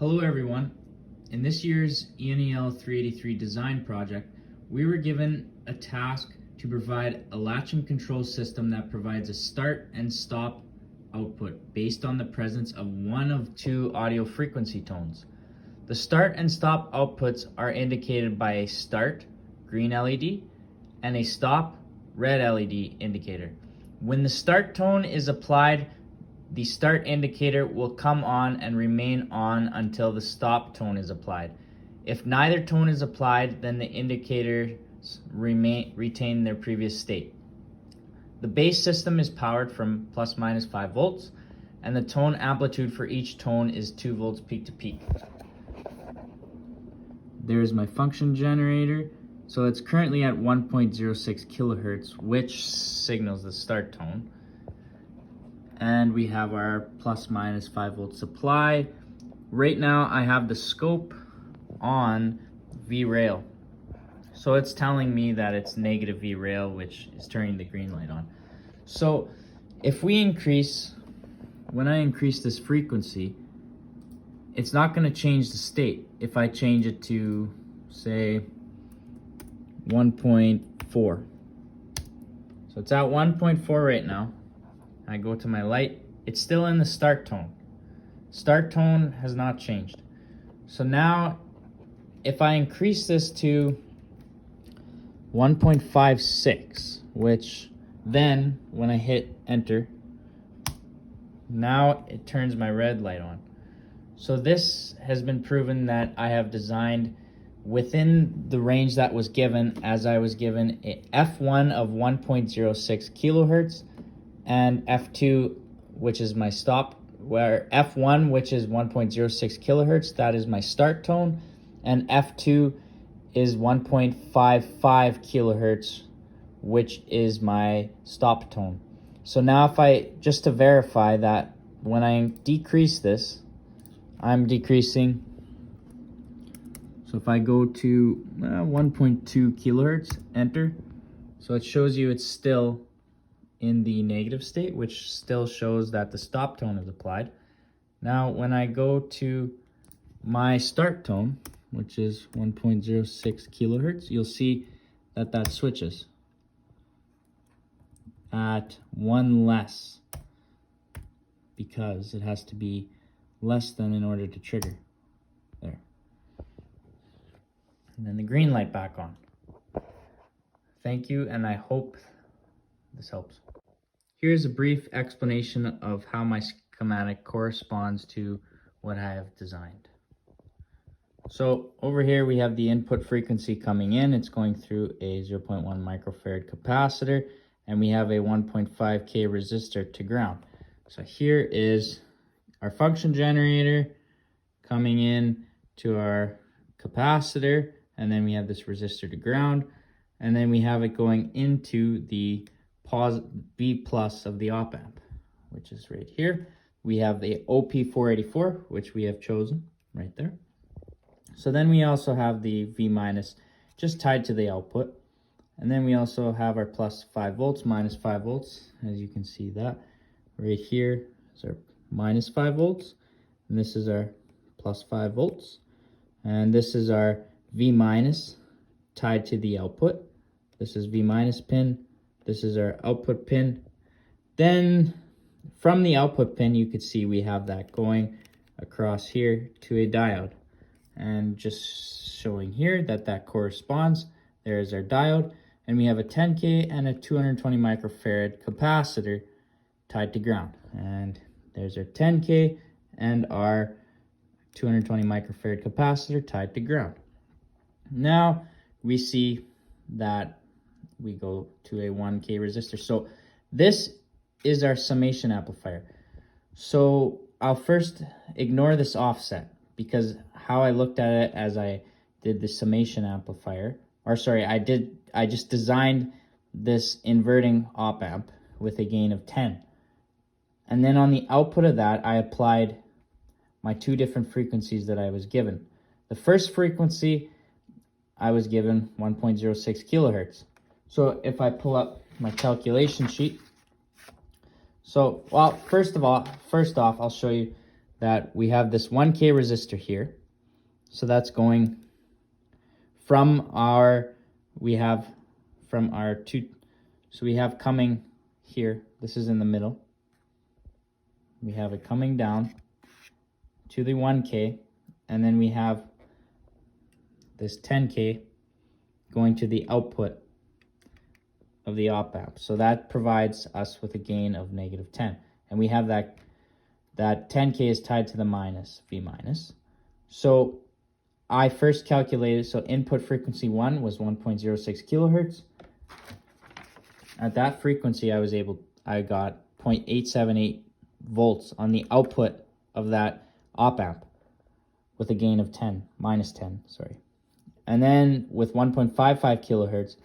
Hello everyone. In this year's ENEL 383 design project, we were given a task to provide a latch and control system that provides a start and stop output based on the presence of one of two audio frequency tones. The start and stop outputs are indicated by a start, green LED, and a stop, red LED indicator. When the start tone is applied, the start indicator will come on and remain on until the stop tone is applied. If neither tone is applied, then the indicators retain their previous state. The base system is powered from plus minus 5 volts, and the tone amplitude for each tone is 2 volts peak to peak. There's my function generator. So it's currently at 1.06 kilohertz, which signals the start tone. And we have our plus minus 5 volt supply. Right now I have the scope on V-rail. So it's telling me that it's negative V-rail, which is turning the green light on. So if we when I increase this frequency, it's not going to change the state. If I change it to, say, 1.4. So it's at 1.4 right now. I go to my light, it's still in the start tone. Start tone has not changed. So now if I increase this to 1.56, which then when I hit enter, now it turns my red light on. So this has been proven that I have designed within the range that was given, as I was given a F1 of 1.06 kilohertz and F2, which is my stop, where F1, which is 1.06 kilohertz, that is my start tone, and F2 is 1.55 kilohertz, which is my stop tone. So now if I, just to verify that when I decrease this, I'm decreasing. So if I go to 1.2 kilohertz, enter, so it shows you it's still in the negative state, which still shows that the stop tone is applied. Now when I go to my start tone, which is 1.06 kilohertz, you'll see that that switches at 1 less, because it has to be less than in order to trigger. There. And then the green light back on. Thank you, and I hope this helps. Here's a brief explanation of how my schematic corresponds to what I have designed. So over here we have the input frequency coming in. It's going through a 0.1 microfarad capacitor, and we have a 1.5K resistor to ground. So here is our function generator coming in to our capacitor, and then we have this resistor to ground, and then we have it going into the B plus of the op amp, which is right here. We have the OP484, which we have chosen right there. So then we also have the V minus just tied to the output, and then we also have our plus 5 volts, minus 5 volts, as you can see that right here is our minus 5 volts, and this is our plus 5 volts, and this is our V minus tied to the output. This is V minus pin, this is our output pin. Then from the output pin, you could see we have that going across here to a diode, and just showing here that that corresponds. There's our diode, and we have a 10K and a 220 microfarad capacitor tied to ground, and there's our 10K and our 220 microfarad capacitor tied to ground. Now we see that we go to a 1K resistor. So this is our summation amplifier. So I'll first ignore this offset, because how I looked at it as I did the summation amplifier, or sorry, I just designed this inverting op amp with a gain of 10. And then on the output of that, I applied my two different frequencies that I was given. The first frequency, I was given 1.06 kilohertz. So if I pull up my calculation sheet, so, well, first off, I'll show you that we have this 1K resistor here. So that's going from our, we have coming here, this is in the middle. We have it coming down to the 1K, and then we have this 10K going to the output of the op amp. So that provides us with a gain of -10. And we have that 10K is tied to the V minus. So I first calculated, so input frequency 1 was 1.06 kilohertz. At that frequency, I got 0.878 volts on the output of that op amp with a gain of -10, sorry. And then with 1.55 kilohertz,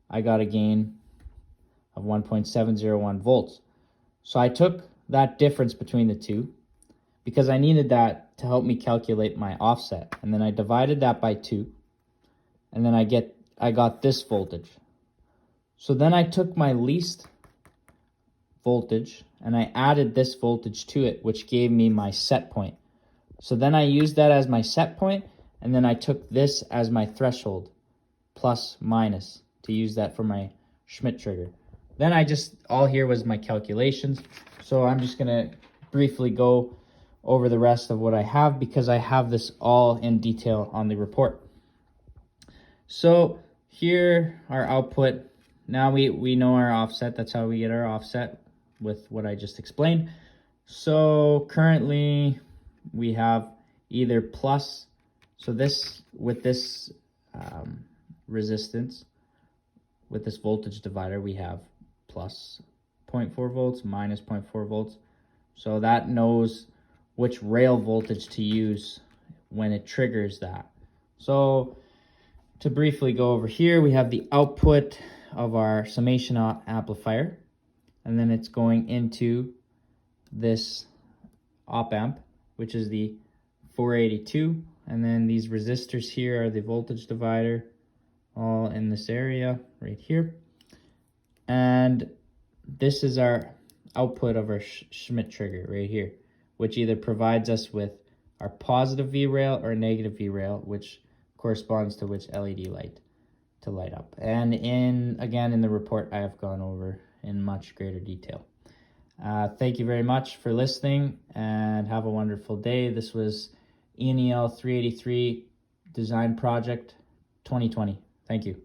I got a gain of 1.701 volts. So I took that difference between the two because I needed that to help me calculate my offset. And then I divided that by 2. And then I got this voltage. So then I took my least voltage and I added this voltage to it, which gave me my set point. So then I used that as my set point, and then I took this as my threshold, plus minus, to use that for my Schmidt trigger. Then all here was my calculations. So I'm just gonna briefly go over the rest of what I have because I have this all in detail on the report. So here, our output, now we know our offset. That's how we get our offset with what I just explained. So currently we have either plus, so this, with this resistance, with this voltage divider, we have plus 0.4 volts, minus 0.4 volts. So that knows which rail voltage to use when it triggers that. So to briefly go over here, we have the output of our summation amplifier, and then it's going into this op amp, which is the 482, and then these resistors here are the voltage divider, all in this area right here. And this is our output of our Schmidt trigger right here, which either provides us with our positive V rail or negative V rail, which corresponds to which LED light to light up. And again, in the report, I have gone over in much greater detail. Thank you very much for listening, and have a wonderful day. This was ENEL 383 Design Project 2020. Thank you.